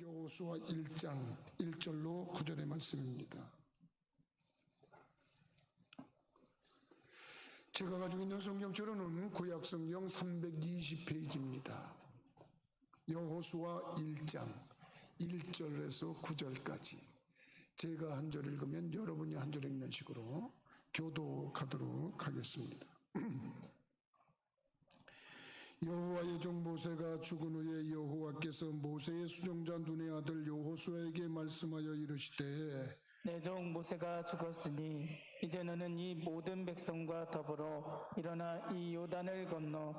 여호수아 1장 1절로 9절의 말씀입니다. 제가 가지고 있는 성경책으로는 구약성경 320페이지입니다. 여호수아 1장 1절에서 9절까지 제가 한 절 읽으면 여러분이 한 절 읽는 식으로 교독하도록 하겠습니다. 여호와의 종 모세가 죽은 후에 여호와께서 모세의 수종자 눈의 아들 여호수아에게 말씀하여 이르시되 내 종 모세가 죽었으니 이제 너는 이 모든 백성과 더불어 일어나 이 요단을 건너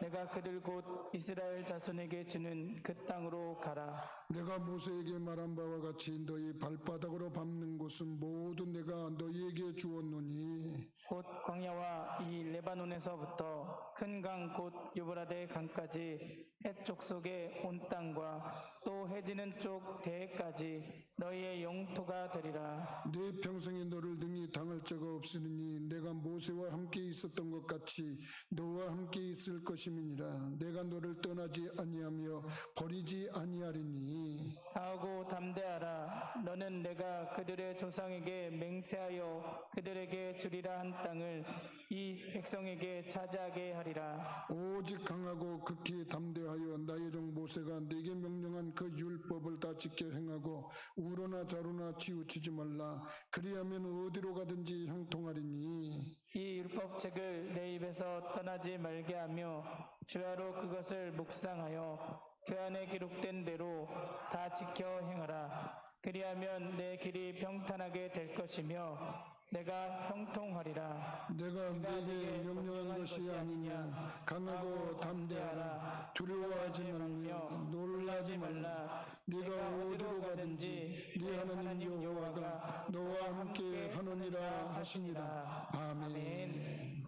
내가 그들 곧 이스라엘 자손에게 주는 그 땅으로 가라. 내가 모세에게 말한 바와 같이 너희 발바닥으로 밟는 곳은 모두 내가 너희에게 주었노니 곧 광야와 이 레바논에서부터 큰 강 곧 유브라데 강까지 해쪽 속의 온 땅과 또 해지는 쪽 대해까지 너희의 영토가 되리라. 내 평생에 너를 능히 당할 자가 없으니 내가 모세와 함께 있었던 것 같이 너와 함께 있을 것임이니라. 내가 너를 떠나지 아니하며 버리지 아니하리니 하고 담대하라. 너는 내가 그들의 조상에게 맹세하여 그들에게 주리라 한 땅을 이 백성에게 차지하게 하리라. 오직 강하고 극히 담대하여 나의 종 모세가 내게 명령한 그 율법을 다 지켜 행하고 우로나 좌로나 치우치지 말라. 그리하면 어디로 가든지 형통하리니 이 율법책을 내 입에서 떠나지 말게 하며 주야로 그것을 묵상하여 그 안에 기록된 대로 다 지켜 행하라. 그리하면 내 길이 평탄하게 될 것이며 내가 형통하리라. 내가 내게 명령한 것이 아니냐. 강하고 담대하라. 두려워하지 말며 놀라지 말라. 네가 어디로 가든지 네 하나님 여호와가 너와 함께 하느니라 하시니라. 아멘.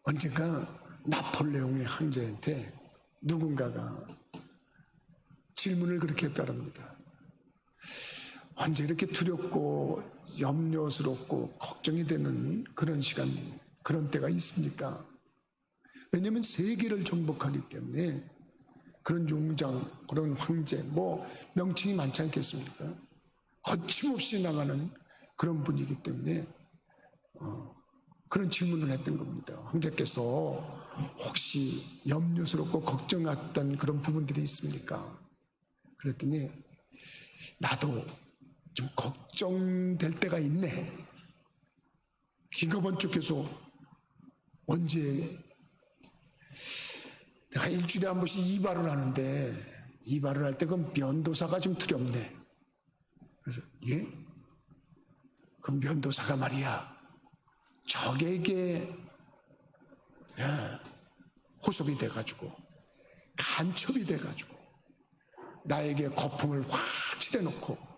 언젠가 나폴레옹의 황제한테 누군가가 질문을 그렇게 했다랍니다. 언제 이렇게 두렵고 염려스럽고 걱정이 되는 그런 시간, 그런 때가 있습니까? 왜냐하면 세계를 정복하기 때문에 그런 용장, 그런 황제, 명칭이 많지 않겠습니까? 거침없이 나가는 그런 분이기 때문에 그런 질문을 했던 겁니다. 황제께서 혹시 염려스럽고 걱정했던 그런 부분들이 있습니까? 그랬더니 나도 좀 걱정될 때가 있네. 귀가 번쩍해서 언제 내가 일주일에 한 번씩 이발을 하는데 이발을 할 때 그 면도사가 좀 두렵네. 그래서 예? 그 면도사가 말이야 적에게 호섭이 돼가지고 간첩이 돼가지고 나에게 거품을 확 칠해놓고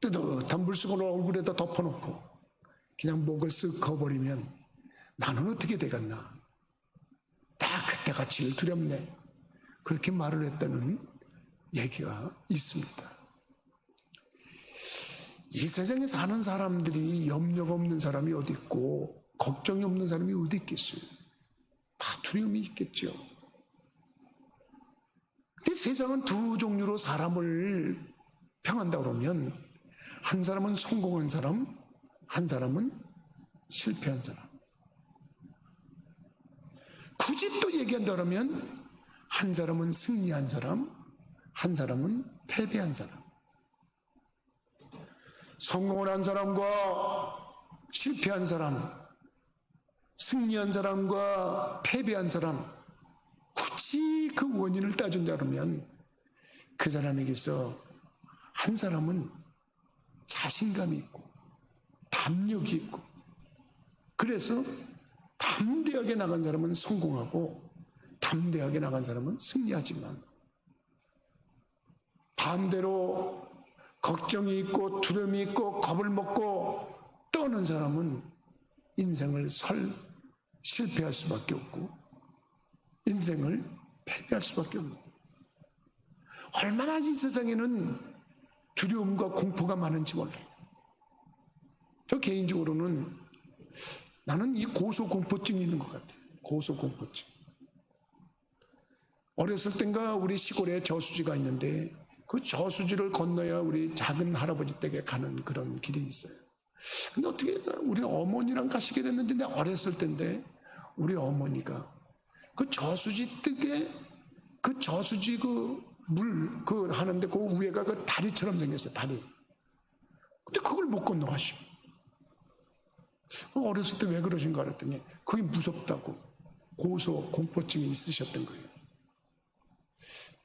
뜨뜻한 물수건을 얼굴에다 덮어놓고 그냥 목을 쓱 그어버리면 나는 어떻게 되겠나. 딱 그때가 제일 두렵네. 그렇게 말을 했다는 얘기가 있습니다. 이 세상에 사는 사람들이 염려가 없는 사람이 어디 있고 걱정이 없는 사람이 어디 있겠어요. 다 두려움이 있겠죠. 근데 세상은 두 종류로 사람을 평한다 그러면 한 사람은 성공한 사람, 한 사람은 실패한 사람. 굳이 또 얘기한다면 한 사람은 승리한 사람, 한 사람은 패배한 사람. 성공을 한 사람과 실패한 사람, 승리한 사람과 패배한 사람, 굳이 그 원인을 따진다면 그 사람에게서 한 사람은 자신감이 있고 담력이 있고 그래서 담대하게 나간 사람은 성공하고 담대하게 나간 사람은 승리하지만 반대로 걱정이 있고 두려움이 있고 겁을 먹고 떠는 사람은 인생을 실패할 수밖에 없고 인생을 패배할 수밖에 없는 거예요. 얼마나 이 세상에는 두려움과 공포가 많은지 몰라요. 저 개인적으로는 나는 이 고소공포증이 있는 것 같아요. 고소공포증. 어렸을 땐가 우리 시골에 저수지가 있는데 그 저수지를 건너야 우리 작은 할아버지 댁에 가는 그런 길이 있어요. 근데 어떻게 우리 어머니랑 가시게 됐는데, 내가 어렸을 때인데 우리 어머니가 그 저수지 뜨게, 그 저수지 그 하는데 그 위에가 그 다리처럼 생겼어요, 다리. 근데 그걸 못 건너가시고. 어렸을 때 왜 그러신가 그랬더니 그게 무섭다고 고소 공포증이 있으셨던 거예요.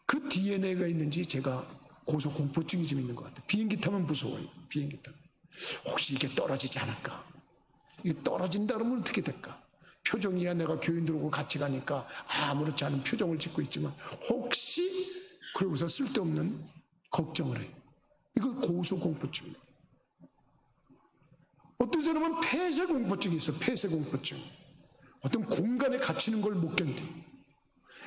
그 DNA가 있는지 제가 고소 공포증이 좀 있는 것 같아요. 비행기 타면 무서워요. 비행기 타면 혹시 이게 떨어지지 않을까, 이게 떨어진다 그러면 어떻게 될까. 표정이야 내가 교인들하고 같이 가니까 아무렇지 않은 표정을 짓고 있지만 혹시 그러고서 쓸데없는 걱정을 해요. 이걸 고소공포증이에요. 어떤 사람은 폐쇄공포증이 있어. 폐쇄공포증. 어떤 공간에 갇히는 걸 못 견뎌.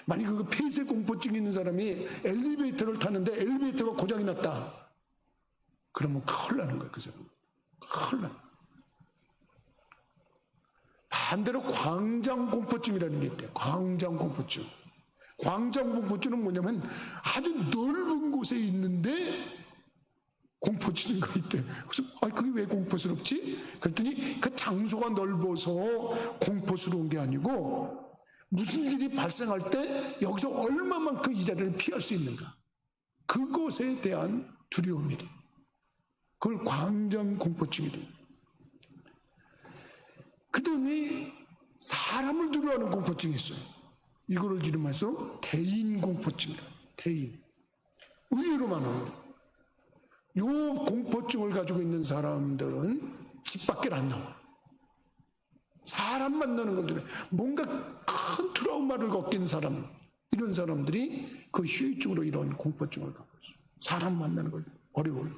만약 그 폐쇄공포증이 있는 사람이 엘리베이터를 타는데 엘리베이터가 고장이 났다, 그러면 큰일 나는 거예요. 그 사람은 큰일 나요. 반대로 광장공포증이라는 게 있대요. 광장공포증. 광장공포증은 뭐냐면 아주 넓은 곳에 있는데 공포증이 있대. 그래서 그게 왜 공포스럽지? 그랬더니 그 장소가 넓어서 공포스러운 게 아니고 무슨 일이 발생할 때 여기서 얼마만큼 이 자리를 피할 수 있는가, 그것에 대한 두려움이래. 그걸 광장공포증이래. 그 다음에 사람을 두려워하는 공포증이 있어요. 이거를 이름해서 대인공포증이라. 대인. 의외로 많아요. 요 공포증을 가지고 있는 사람들은 집 밖에 안 나와. 사람 만나는 것들은 뭔가 큰 트라우마를 겪인 사람, 이런 사람들이 그 후유증으로 이런 공포증을 갖고 있어요. 사람 만나는 걸 어려워요.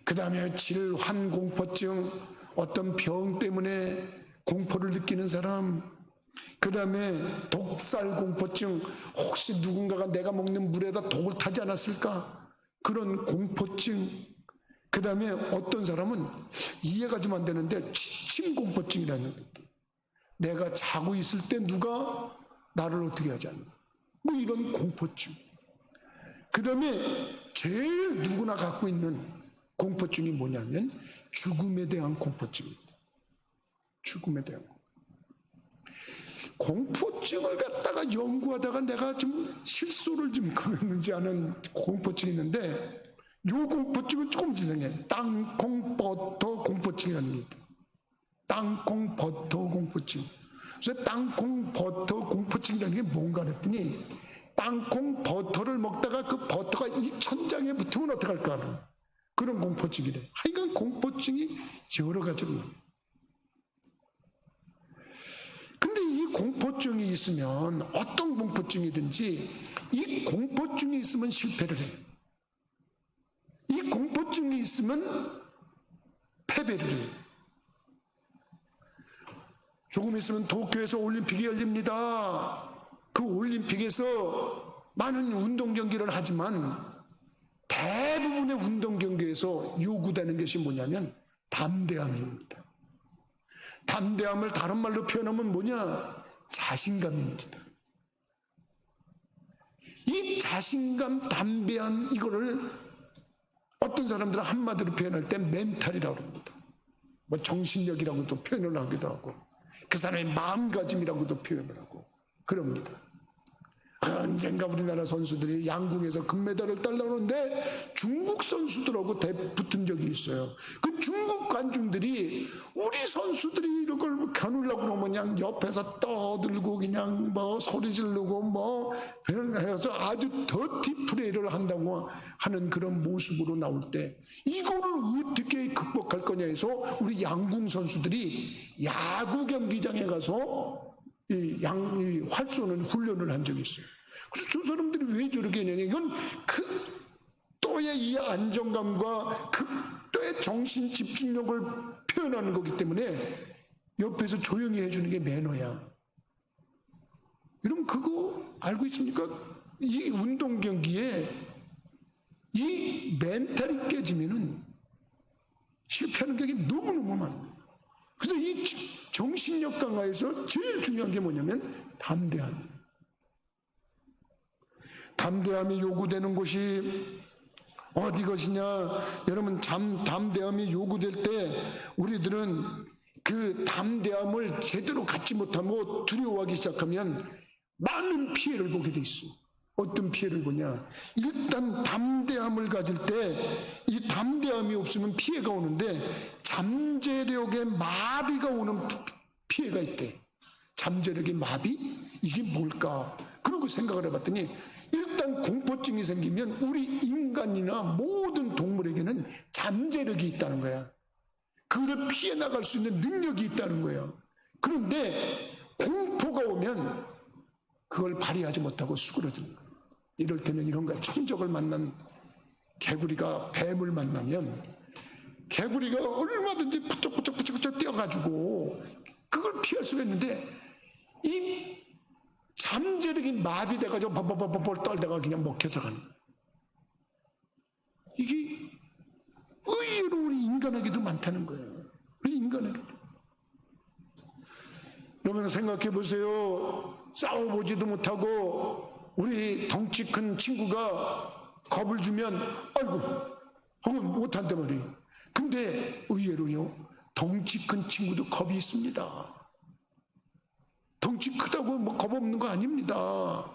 그 다음에 질환공포증, 어떤 병 때문에 공포를 느끼는 사람. 그 다음에 독살공포증, 혹시 누군가가 내가 먹는 물에다 독을 타지 않았을까, 그런 공포증. 그 다음에 어떤 사람은 이해가 좀 안 되는데 취침공포증이라는 게 있대요. 내가 자고 있을 때 누가 나를 어떻게 하지 않나, 뭐 이런 공포증. 그 다음에 제일 누구나 갖고 있는 공포증이 뭐냐면 죽음에 대한 공포증입니다. 죽음에 대한 공포증을 갖다가 연구하다가 내가 좀 실수를 좀 금했는지 하는 공포증이 있는데, 요 공포증은 조금 이상해. 땅콩버터 공포증이라는 게 있다. 땅콩버터 공포증. 그래서 땅콩버터 공포증이라는 게 뭔가 했더니, 땅콩버터를 먹다가 그 버터가 입 천장에 붙으면 어떡할까, 그런 공포증이래. 하여간 공포증이 여러 가지로. 근데 이 공포증이 있으면, 어떤 공포증이든지 이 공포증이 있으면 실패를 해요. 이 공포증이 있으면 패배를 해요. 조금 있으면 도쿄에서 올림픽이 열립니다. 그 올림픽에서 많은 운동 경기를 하지만 대부분의 운동 경기에서 요구되는 것이 뭐냐면 담대함입니다. 담대함을 다른 말로 표현하면 뭐냐? 자신감입니다. 이 자신감, 담대함, 이거를 어떤 사람들은 한마디로 표현할 때 멘탈이라고 합니다. 뭐 정신력이라고도 표현을 하기도 하고, 그 사람의 마음가짐이라고도 표현을 하고 그럽니다. 언젠가 우리나라 선수들이 양궁에서 금메달을 따려고 하는데 중국 선수들하고 붙은 적이 있어요. 그 중국 관중들이 우리 선수들이 이런 걸 겨누려고 그러면 그냥 옆에서 떠들고 그냥 뭐 소리 지르고 뭐 해서 아주 더티 플레이를 한다고 하는 그런 모습으로 나올 때, 이거를 어떻게 극복할 거냐 해서 우리 양궁 선수들이 야구 경기장에 가서 이 활 쏘는 훈련을 한 적이 있어요. 그래서 저 사람들이 왜 저렇게 하냐면, 이건 극도의 이 안정감과 극도의 정신 집중력을 표현하는 거기 때문에 옆에서 조용히 해주는 게 매너야. 여러분 그거 알고 있습니까? 이 운동 경기에 이 멘탈이 깨지면은 실패하는 게 너무너무 많아요. 그래서 이 정신력 강화에서 제일 중요한 게 뭐냐면 담대함이에요. 담대함이 요구되는 곳이 어디 것이냐? 여러분, 담대함이 요구될 때 우리들은 그 담대함을 제대로 갖지 못하고 두려워하기 시작하면 많은 피해를 보게 돼 있어요. 어떤 피해를 보냐? 일단 담대함을 가질 때 이 담대함이 없으면 피해가 오는데 잠재력의 마비가 오는 피해가 있대. 잠재력의 마비? 이게 뭘까? 그러고 생각을 해봤더니 일단 공포증이 생기면 우리 인간이나 모든 동물에게는 잠재력이 있다는 거야. 그걸 피해 나갈 수 있는 능력이 있다는 거예요. 그런데 공포가 오면 그걸 발휘하지 못하고 수그러드는 거예요. 이럴 때는 이런 거야. 천적을 만난 개구리가 뱀을 만나면 개구리가 얼마든지 부쩍부쩍 뛰어가지고 그걸 피할 수가 있는데 이 잠재력이 마비돼가지고 벌벌벌벌 떨다가 그냥 먹혀 들어가는 거예요. 이게 의외로 우리 인간에게도 많다는 거예요. 우리 인간에게도. 여러분 생각해 보세요. 싸워보지도 못하고 우리 덩치 큰 친구가 겁을 주면 아이고 못한단 말이에요. 근데 의외로요, 덩치 큰 친구도 겁이 있습니다. 덩치 크다고 뭐 겁 없는 거 아닙니다.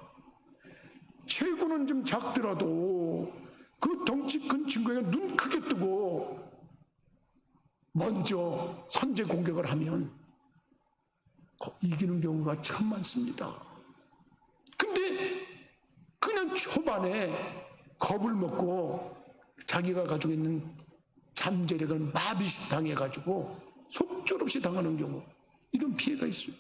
체구는 좀 작더라도 그 덩치 큰 친구가 눈 크게 뜨고 먼저 선제 공격을 하면 이기는 경우가 참 많습니다. 근데 그냥 초반에 겁을 먹고 자기가 가지고 있는 잠재력을 마비당해가지고 속절없이 당하는 경우, 이런 피해가 있어요.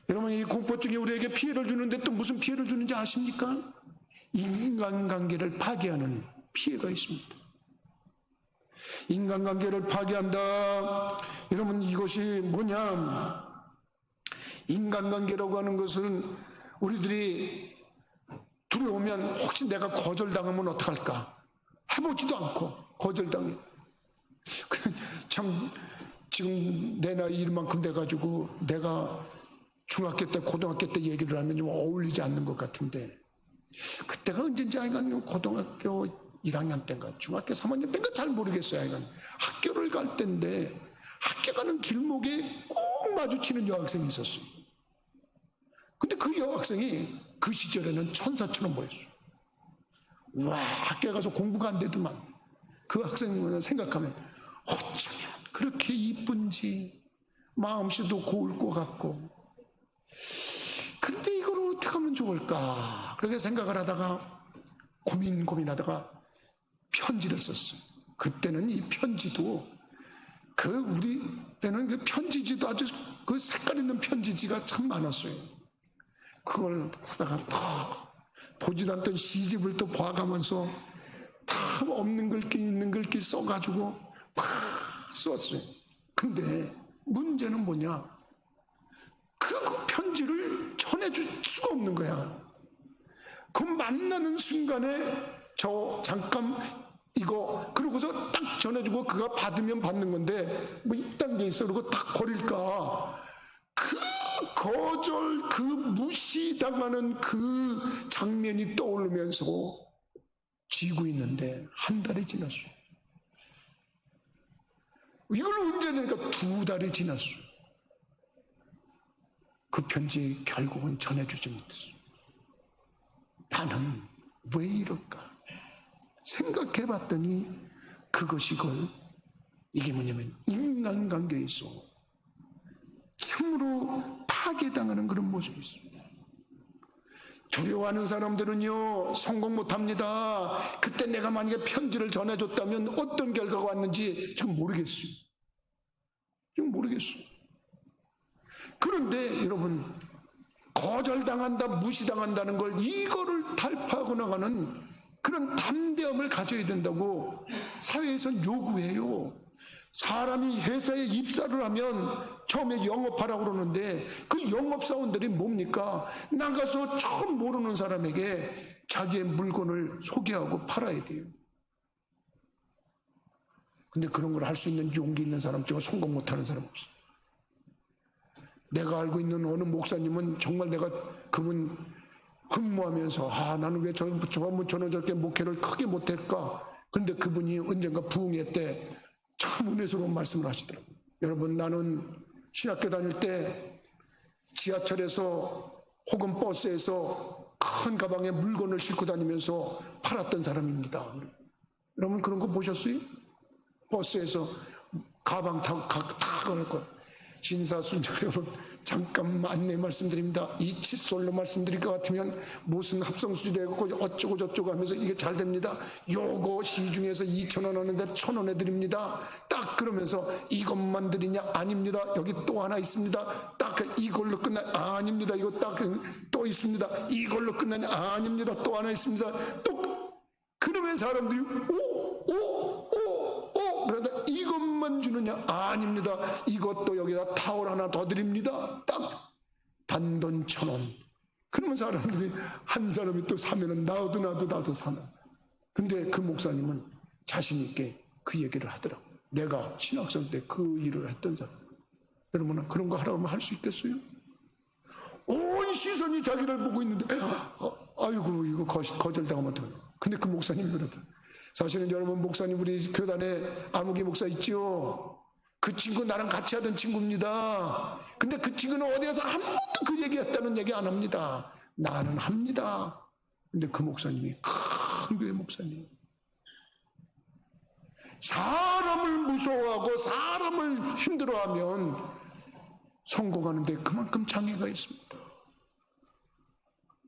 여러분, 이 공포증이 우리에게 피해를 주는데 또 무슨 피해를 주는지 아십니까? 인간관계를 파괴하는 피해가 있습니다. 인간관계를 파괴한다. 여러분, 이것이 뭐냐? 인간관계라고 하는 것은 우리들이 두려우면 혹시 내가 거절당하면 어떡할까? 해보지도 않고 거절당해. 참 지금 내 나이 이만큼 돼가지고 내가 중학교 때 고등학교 때 얘기를 하면 좀 어울리지 않는 것 같은데, 그때가 언제인지 하여간 고등학교 1학년 때인가 중학교 3학년 때인가 잘 모르겠어요. 하여간 학교를 갈 때인데 학교 가는 길목에 꼭 마주치는 여학생이 있었어요. 근데 그 여학생이 그 시절에는 천사처럼 보였어요. 와, 학교에 가서 공부가 안 되더만. 그 학생을 생각하면 어쩌면 그렇게 이쁜지, 마음씨도 고울 것 같고, 근데 이걸 어떻게 하면 좋을까? 그렇게 생각을 하다가 고민하다가 편지를 썼어요. 그때는 이 편지도 우리 때는 그 편지지도 아주 그 색깔 있는 편지지가 참 많았어요. 그걸 하다가 또 보지도 않던 시집을 또 봐가면서 다 없는 글귀 있는 글귀 써가지고 막 썼어요. 근데 문제는 뭐냐? 그 편지를 전해줄 수가 없는 거야. 그 만나는 순간에 저 잠깐 이거 그러고서 딱 전해주고 그가 받으면 받는 건데 뭐 이딴 게 있어 그러고 딱 버릴까? 그 거절, 그 무시당하는 그 장면이 떠오르면서 쥐고 있는데 한 달이 지났어요. 이걸 언제 되니까 2달이 지났어요. 그 편지 결국은 전해주지 못했어요. 나는 왜 이럴까? 생각해봤더니 그것이 이게 뭐냐면 인간관계에서 참으로 파괴당하는 그런 모습이 있습니다. 두려워하는 사람들은요 성공 못합니다. 그때 내가 만약에 편지를 전해줬다면 어떤 결과가 왔는지 지금 모르겠어요. 그런데 여러분, 거절당한다, 무시당한다는 걸 이거를 탈파하고 나가는 그런 담대함을 가져야 된다고 사회에서는 요구해요. 사람이 회사에 입사를 하면 처음에 영업하라고 그러는데 그 영업사원들이 뭡니까? 나가서 처음 모르는 사람에게 자기의 물건을 소개하고 팔아야 돼요. 근데 그런 걸 할 수 있는 용기 있는 사람 중에 성공 못하는 사람 없어요. 내가 알고 있는 어느 목사님은 정말 내가 그분 흠모하면서 나는 왜 저는 저렇게 목회를 크게 못할까? 그런데 그분이 언젠가 부흥회 때 참 은혜스러운 말씀을 하시더라고요. 여러분, 나는 신학교 다닐 때 지하철에서 혹은 버스에서 큰 가방에 물건을 싣고 다니면서 팔았던 사람입니다. 여러분, 그런 거 보셨어요? 버스에서 가방 타고 갈 거. 신사순자 여러분, 잠깐 안내 말씀드립니다. 이 칫솔로 말씀드릴 것 같으면 무슨 합성수지로 해갖고 어쩌고 저쩌고 하면서 이게 잘 됩니다. 요거 시중에서 2,000원 하는데 1,000원에 드립니다. 딱 그러면서 이것만 드리냐? 아닙니다. 여기 또 하나 있습니다. 딱 이걸로 아닙니다. 이거 딱 또 있습니다. 이걸로 끝나냐? 아닙니다. 또 하나 있습니다. 또 그러면 사람들이 그러다 이것만 주느냐? 아닙니다. 이것도 여기다 타월 하나 더 드립니다. 딱 단돈 1,000원. 그러면 사람들이 한 사람이 또 사면은 나도 사나. 근데 그 목사님은 자신 있게 그 얘기를 하더라고. 내가 신학생 때 그 일을 했던 사람. 여러분, 그런 거 하라고 하면 할 수 있겠어요? 온 시선이 자기를 보고 있는데 아이고 이거 거절당하면 어떡해. 근데 그 목사님이 그러더라고. 사실은 여러분, 목사님 우리 교단에 아무개 목사 있죠? 그 친구 나랑 같이 하던 친구입니다. 근데 그 친구는 어디 가서 한 번도 그 얘기했다는 얘기 안 합니다. 나는 합니다. 근데 그 목사님이 큰 교회 목사님, 사람을 무서워하고 사람을 힘들어하면 성공하는데 그만큼 장애가 있습니다.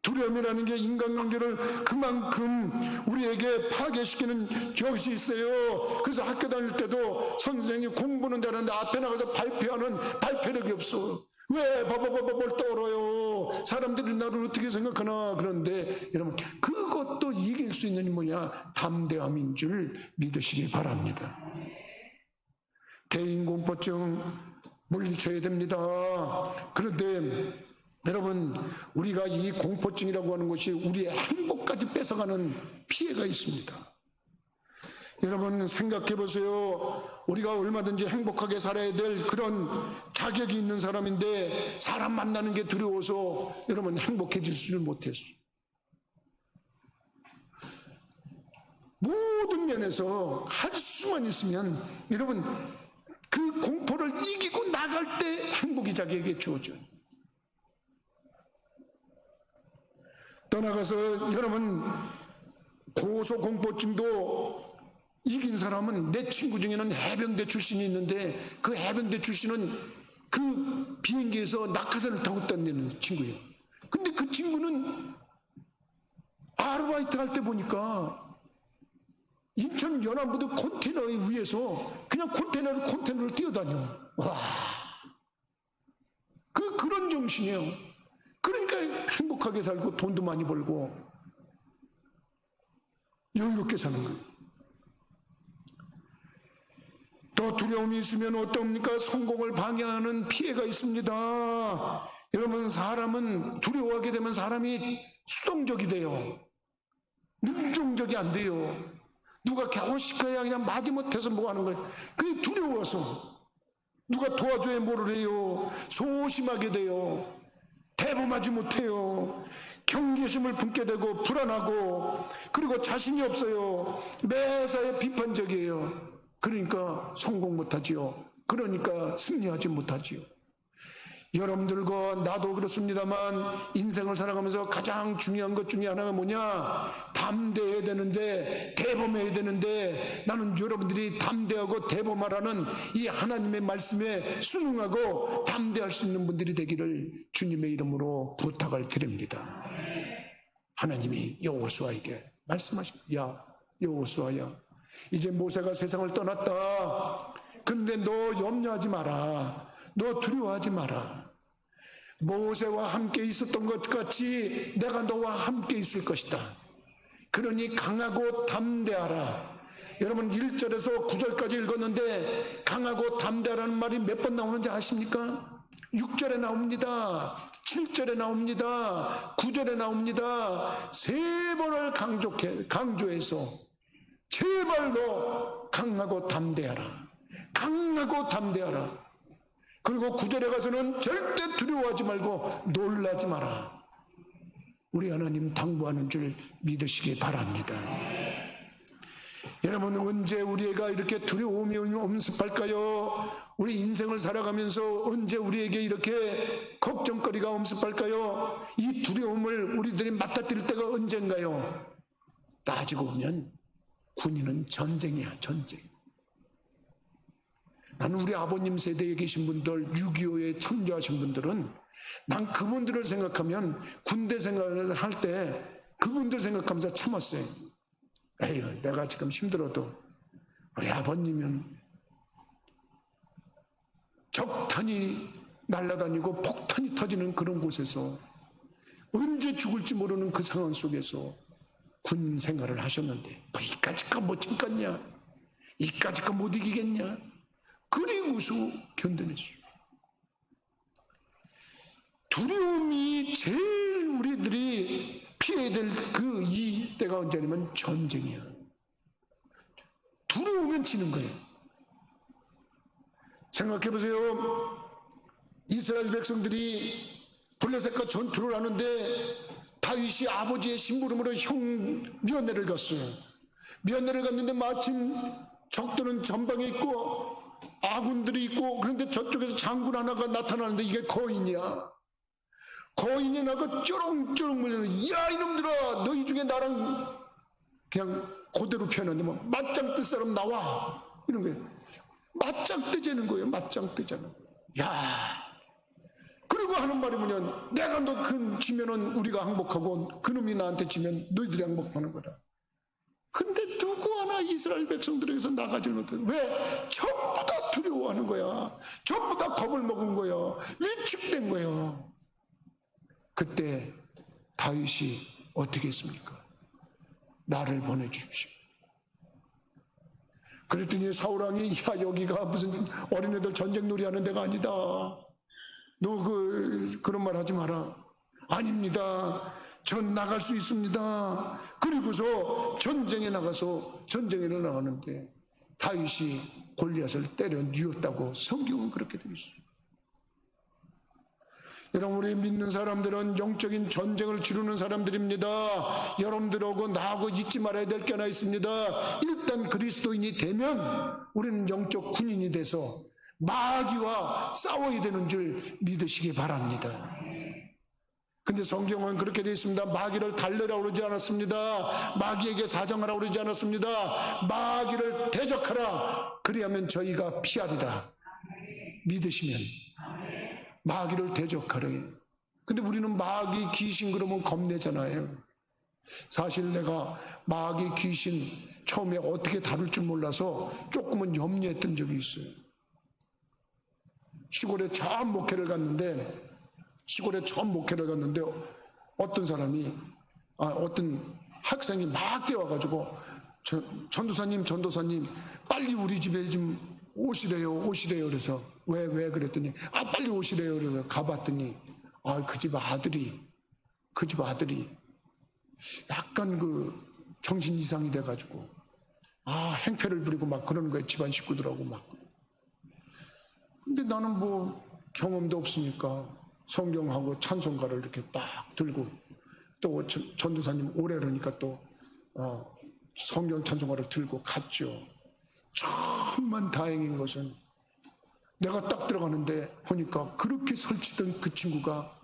두려움이라는 게 인간관계를 그만큼 우리에게 파괴시키는 것이 있어요. 그래서 학교 다닐 때도 선생님이 공부는 잘하는데 앞에 나가서 발표하는 발표력이 없어. 왜 버버버버벌 떨어요? 사람들이 나를 어떻게 생각하나. 그런데 여러분, 그것도 이길 수 있는 뭐냐? 담대함인 줄 믿으시기 바랍니다. 개인 공포증 물리쳐야 됩니다. 그런데 여러분, 우리가 이 공포증이라고 하는 것이 우리의 행복까지 뺏어가는 피해가 있습니다. 여러분, 생각해 보세요. 우리가 얼마든지 행복하게 살아야 될 그런 자격이 있는 사람인데 사람 만나는 게 두려워서 여러분 행복해지지를 못했어요. 모든 면에서 할 수만 있으면 여러분 그 공포를 이기고 나갈 때 행복이 자기에게 주어져요. 떠나가서 여러분, 고소공포증도 이긴 사람은, 내 친구 중에는 해병대 출신이 있는데 그 해병대 출신은 그 비행기에서 낙하산을 타고 다니는 친구예요. 근데 그 친구는 아르바이트 할 때 보니까 인천 연안부두 컨테이너 위에서 그냥 컨테이너를 뛰어다녀. 와, 그런 정신이에요. 그러니까 행복하게 살고 돈도 많이 벌고 여유롭게 사는 거예요. 또 두려움이 있으면 어떻습니까? 성공을 방해하는 피해가 있습니다. 여러분, 사람은 두려워하게 되면 사람이 수동적이 돼요. 능동적이 안 돼요. 누가 갸우식해야 그냥 마지못해서 뭐 하는 거예요. 그게 두려워서. 누가 도와줘야 뭐를 해요. 소심하게 돼요. 대범하지 못해요. 경계심을 품게 되고 불안하고, 그리고 자신이 없어요. 매사에 비판적이에요. 그러니까 성공 못하지요. 그러니까 승리하지 못하지요. 여러분들과 나도 그렇습니다만 인생을 살아가면서 가장 중요한 것 중에 하나가 뭐냐? 담대해야 되는데, 대범해야 되는데, 나는 여러분들이 담대하고 대범하라는 이 하나님의 말씀에 순응하고 담대할 수 있는 분들이 되기를 주님의 이름으로 부탁을 드립니다. 하나님이 여호수아에게 말씀하십니다. 야, 여호수아야, 이제 모세가 세상을 떠났다. 근데 너 염려하지 마라. 너 두려워하지 마라. 모세와 함께 있었던 것 같이 내가 너와 함께 있을 것이다. 그러니 강하고 담대하라. 여러분, 1절에서 9절까지 읽었는데 강하고 담대하라는 말이 몇 번 나오는지 아십니까? 6절에 나옵니다. 7절에 나옵니다. 9절에 나옵니다. 3번을 강조해서 제발 너 강하고 담대하라. 강하고 담대하라. 그리고 9절에 가서는 절대 두려워하지 말고 놀라지 마라. 우리 하나님 당부하는 줄 믿으시기 바랍니다. 여러분, 언제 우리가 이렇게 두려움이 엄습할까요? 우리 인생을 살아가면서 언제 우리에게 이렇게 걱정거리가 엄습할까요? 이 두려움을 우리들이 맞닥뜨릴 때가 언젠가요? 따지고 보면 군인은 전쟁이야, 전쟁. 나는 우리 아버님 세대에 계신 분들, 6.25에 참조하신 분들은 난 그분들을 생각하면, 군대 생각을 할 때 그분들 생각하면서 참았어요. 에휴, 내가 지금 힘들어도 우리 아버님은 적탄이 날아다니고 폭탄이 터지는 그런 곳에서 언제 죽을지 모르는 그 상황 속에서 군 생활을 하셨는데 뭐 이까짓거 못 참겠냐, 이까짓거 못 이기겠냐, 그리고서 견뎌냈어요. 두려움이 제일 우리들이 피해야 될 이 때가 언제냐면 전쟁이야. 두려우면 지는 거예요. 생각해 보세요. 이스라엘 백성들이 블레셋과 전투를 하는데 다윗이 아버지의 심부름으로 면회를 갔어요. 면회를 갔는데 마침 적들은 전방에 있고 아군들이 있고, 그런데 저쪽에서 장군 하나가 나타나는데 이게 거인이야. 거인이 나가 쩌렁쩌렁 물려서, 야 이놈들아, 너희 중에 나랑, 그냥 그대로 표현하는데 뭐 맞짱 뜰 사람 나와, 이런 거예요. 맞짱 뜨자는 거예요. 맞짱 뜨자는 거예요. 야, 그리고 하는 말이 뭐냐면, 내가 너 그 지면은 우리가 항복하고 그놈이 나한테 지면 너희들이 항복하는 거다. 근데 누구 하나 이스라엘 백성들에게서 나가지 못해. 왜? 전부 다 두려워하는 거야. 전부 다 겁을 먹은 거야. 위축된 거야. 그때 다윗이 어떻게 했습니까? 나를 보내주십시오. 그랬더니 사울왕이, 야 여기가 무슨 어린애들 전쟁놀이 하는 데가 아니다. 너 그런 말 하지 마라. 아닙니다. 전 나갈 수 있습니다. 그리고서 전쟁에 나가는데 다윗이 골리앗을 때려 뉘었다고 성경은 그렇게 되어 있어요. 여러분, 우리 믿는 사람들은 영적인 전쟁을 치르는 사람들입니다. 여러분들하고 나하고 잊지 말아야 될 게 하나 있습니다. 일단 그리스도인이 되면 우리는 영적 군인이 돼서 마귀와 싸워야 되는 줄 믿으시기 바랍니다. 근데 성경은 그렇게 되어 있습니다. 마귀를 달래라고 그러지 않았습니다. 마귀에게 사정하라고 그러지 않았습니다. 마귀를 대적하라, 그리하면 저희가 피하리라. 믿으시면 마귀를 대적하래. 근데 우리는 마귀 귀신 그러면 겁내잖아요. 사실 내가 마귀 귀신 처음에 어떻게 다룰 줄 몰라서 조금은 염려했던 적이 있어요. 시골에 처음 목회를 갔는데 어떤 사람이, 어떤 학생이 막 뛰어와가지고, 전도사님 빨리 우리 집에 좀 오시래요. 그래서 왜 그랬더니, 빨리 오시래요. 그래서 가봤더니 그 집 아들이 약간 정신 이상이 돼가지고 행패를 부리고 막 그러는 거예요. 집안 식구들하고 막. 근데 나는 뭐 경험도 없으니까 성경하고 찬송가를 이렇게 딱 들고, 또 전도사님 오래 그러니까 또 성경 찬송가를 들고 갔죠. 천만 다행인 것은 내가 딱 들어가는데 보니까 그렇게 설치던 그 친구가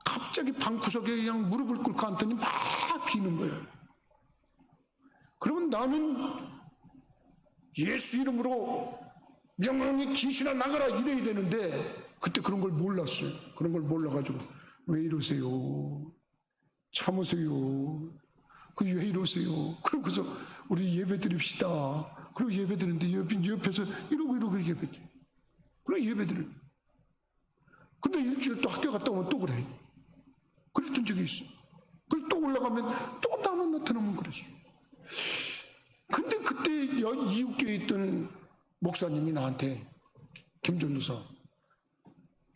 갑자기 방구석에 그냥 무릎을 꿇고 앉더니 막 비는 거예요. 그러면 나는 예수 이름으로 명령이 귀신아 나가라 이래야 되는데, 그때 그런 걸 몰랐어요. 그런 걸 몰라가지고 왜 이러세요? 참으세요. 왜 이러세요? 그러고서 우리 예배 드립시다. 그리고 예배 드리는데 옆에서 이러고 예배 드려. 그리고 예배 드려. 근데 일주일 또 학교 갔다 오면 또 그래. 그랬던 적이 있어. 그리고 또 올라가면 또 나만 나타나면 그랬어. 근데 그때 이웃교에 있던 목사님이 나한테, 김전도사,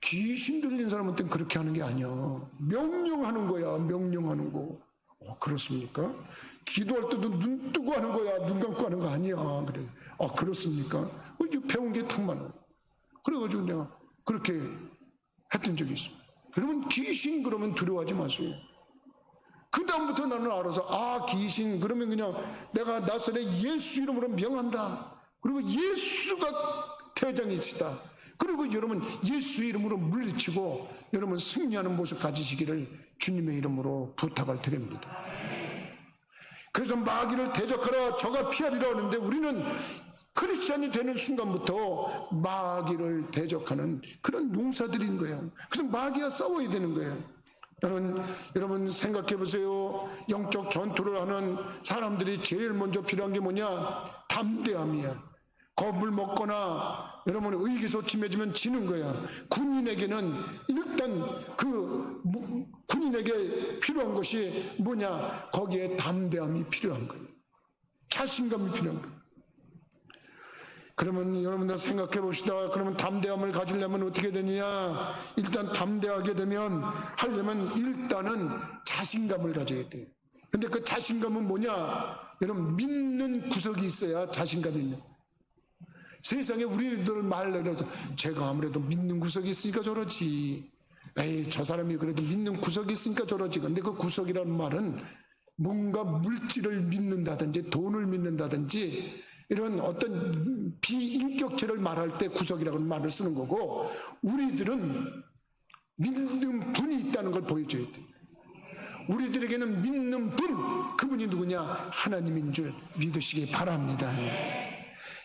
귀신 들린 사람한테는 그렇게 하는 게 아니야. 명령하는 거야. 명령하는 거. 그렇습니까? 기도할 때도 눈 뜨고 하는 거야. 눈 감고 하는 거 아니야. 그래. 그렇습니까? 배운 게 탁 많아. 그래가지고 내가 그렇게 했던 적이 있어. 여러분, 귀신 그러면 두려워하지 마세요. 그 다음부터 나는 알아서 귀신 그러면 그냥 내가 나사렛 예수 이름으로 명한다. 그리고 예수가 대장이시다. 그리고 여러분 예수 이름으로 물리치고 여러분 승리하는 모습 가지시기를 주님의 이름으로 부탁을 드립니다. 그래서 마귀를 대적하라 저가 피하리라 하는데 우리는 크리스찬이 되는 순간부터 마귀를 대적하는 그런 용사들인 거예요. 그래서 마귀와 싸워야 되는 거예요. 여러분 생각해 보세요. 영적 전투를 하는 사람들이 제일 먼저 필요한 게 뭐냐? 담대함이야. 겁을 먹거나 여러분 의기소침해지면 지는 거야. 군인에게는 일단 군인에게 필요한 것이 뭐냐? 거기에 담대함이 필요한 거예요. 자신감이 필요한 거예요. 그러면 여러분들 생각해 봅시다. 그러면 담대함을 가지려면 어떻게 되느냐? 일단 담대하게 하려면 일단은 자신감을 가져야 돼요. 근데 그 자신감은 뭐냐? 여러분 믿는 구석이 있어야 자신감이 있는 거예요. 세상에 우리들 말로서 제가 아무래도 믿는 구석이 있으니까 저러지. 에이 저 사람이 그래도 믿는 구석이 있으니까 저러지. 근데 그 구석이라는 말은 뭔가 물질을 믿는다든지 돈을 믿는다든지 이런 어떤 비인격체를 말할 때 구석이라는 말을 쓰는 거고 우리들은 믿는 분이 있다는 걸 보여줘야 돼요. 우리들에게는 믿는 분, 그분이 누구냐? 하나님인 줄 믿으시기 바랍니다.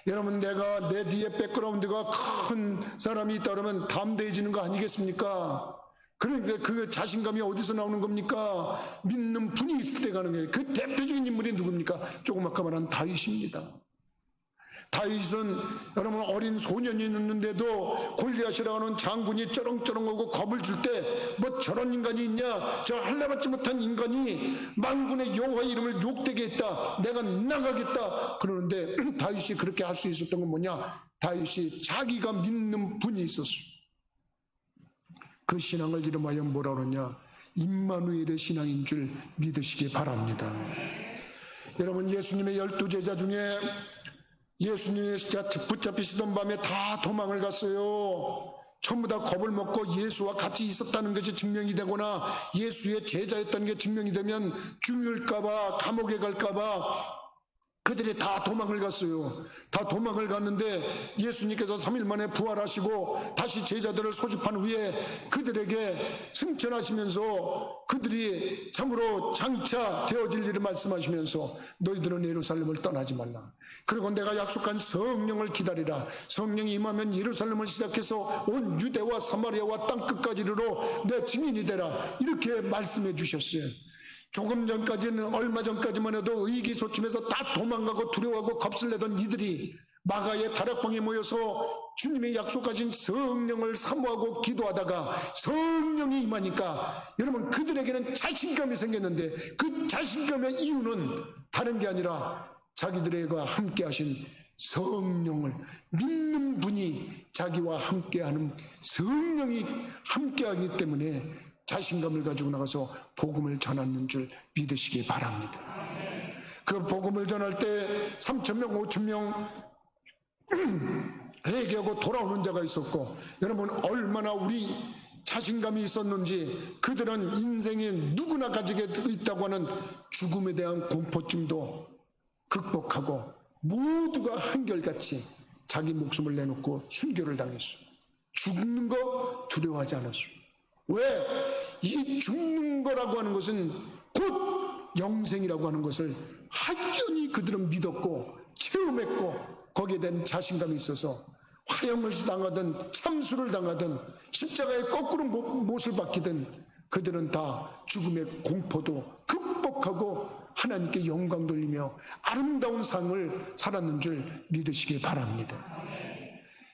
여러분 내가 내 뒤에 백그라운드가 큰 사람이 있다 그러면 담대해지는 거 아니겠습니까? 그런데 그 자신감이 어디서 나오는 겁니까? 믿는 분이 있을 때 가는 거예요. 그 대표적인 인물이 누굽니까? 조금 아까 말한 다윗입니다. 다윗은 여러분 어린 소년이 있는데도 골리앗이라고 하는 장군이 쩌렁쩌렁하고 겁을 줄 때 뭐 저런 인간이 있냐? 저 할례받지 못한 인간이 만군의 여호와의 이름을 욕되게 했다. 내가 나가겠다. 그러는데 다윗이 그렇게 할 수 있었던 건 뭐냐? 다윗이 자기가 믿는 분이 있었어요. 그 신앙을 이름하여 뭐라 그러냐? 임마누엘의 신앙인 줄 믿으시기 바랍니다. 여러분 예수님의 12제자 중에 예수님의 붙잡히시던 밤에 다 도망을 갔어요. 전부 다 겁을 먹고 예수와 같이 있었다는 것이 증명이 되거나 예수의 제자였다는 게 증명이 되면 죽일까봐 감옥에 갈까봐 그들이 다 도망을 갔어요. 다 도망을 갔는데 예수님께서 3일 만에 부활하시고 다시 제자들을 소집한 후에 그들에게 승천하시면서 그들이 참으로 장차 되어질 일을 말씀하시면서 너희들은 예루살렘을 떠나지 말라. 그리고 내가 약속한 성령을 기다리라. 성령이 임하면 예루살렘을 시작해서 온 유대와 사마리아와 땅끝까지 이르러 내 증인이 되라. 이렇게 말씀해 주셨어요. 조금 전까지는 얼마 전까지만 해도 의기소침해서 다 도망가고 두려워하고 겁설내던 이들이 마가의 다락방에 모여서 주님의 약속하신 성령을 사모하고 기도하다가 성령이 임하니까 여러분 그들에게는 자신감이 생겼는데 그 자신감의 이유는 다른 게 아니라 자기들과 함께 하신 성령을 믿는 분이 자기와 함께하는 성령이 함께하기 때문에 자신감을 가지고 나가서 복음을 전하는 줄 믿으시기 바랍니다. 그 복음을 전할 때 3,000명 5,000명 회개하고 돌아오는 자가 있었고 여러분 얼마나 우리 자신감이 있었는지 그들은 인생에 누구나 가지게 있다고 하는 죽음에 대한 공포증도 극복하고 모두가 한결같이 자기 목숨을 내놓고 순교를 당했어요. 죽는 거 두려워하지 않았어요. 왜? 이 죽는 거라고 하는 것은 곧 영생이라고 하는 것을 확연히 그들은 믿었고 체험했고 거기에 대한 자신감이 있어서 화형을 당하든 참수를 당하든 십자가에 거꾸로 못을 박히든 그들은 다 죽음의 공포도 극복하고 하나님께 영광 돌리며 아름다운 삶을 살았는 줄 믿으시기 바랍니다.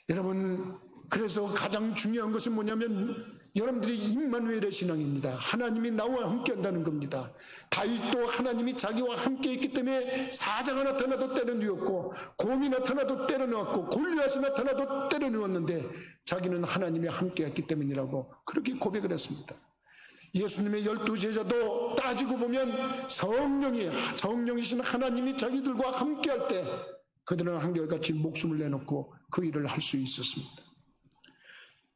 여러분 그래서 가장 중요한 것은 뭐냐면 여러분들이 임마누엘의 신앙입니다. 하나님이 나와 함께 한다는 겁니다. 다윗도 하나님이 자기와 함께 있기 때문에 사자가 나타나도 때려누웠고 곰이 나타나도 때려누웠고 골리앗이 나타나도 때려누웠는데 자기는 하나님이 함께 했기 때문이라고 그렇게 고백을 했습니다. 예수님의 12제자도 따지고 보면 성령이신 하나님이 자기들과 함께 할 때 그들은 한결같이 목숨을 내놓고 그 일을 할 수 있었습니다.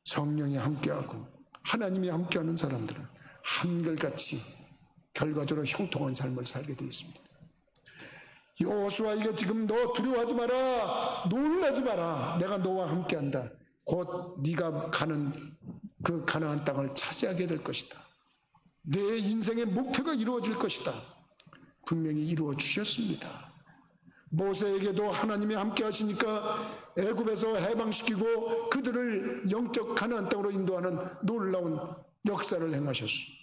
성령이 함께하고 하나님이 함께하는 사람들은 한결같이 결과적으로 형통한 삶을 살게 되어 있습니다. 여호수아에게 지금 너 두려워하지 마라, 놀라지 마라, 내가 너와 함께한다. 곧 네가 가는 그 가나안 땅을 차지하게 될 것이다. 내 인생의 목표가 이루어질 것이다. 분명히 이루어 주셨습니다. 모세에게도 하나님이 함께 하시니까 애굽에서 해방시키고 그들을 영적 가나안 땅으로 인도하는 놀라운 역사를 행하셨습니다.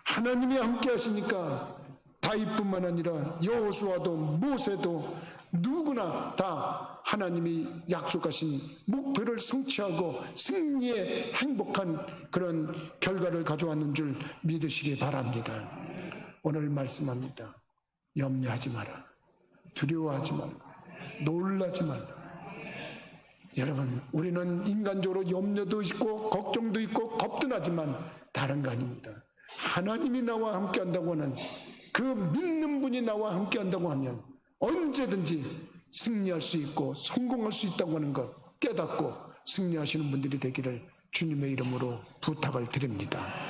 하나님이 함께 하시니까 다윗뿐만 아니라 여호수아도 모세도 누구나 다 하나님이 약속하신 목표를 성취하고 승리의 행복한 그런 결과를 가져왔는 줄 믿으시기 바랍니다. 오늘 말씀합니다. 염려하지 마라, 두려워하지 말라, 놀라지 말라. 여러분, 우리는 인간적으로 염려도 있고 걱정도 있고 겁도 나지만 다른 거 아닙니다. 하나님이 나와 함께 한다고 하는 그 믿는 분이 나와 함께 한다고 하면 언제든지 승리할 수 있고 성공할 수 있다고 하는 것 깨닫고 승리하시는 분들이 되기를 주님의 이름으로 부탁을 드립니다.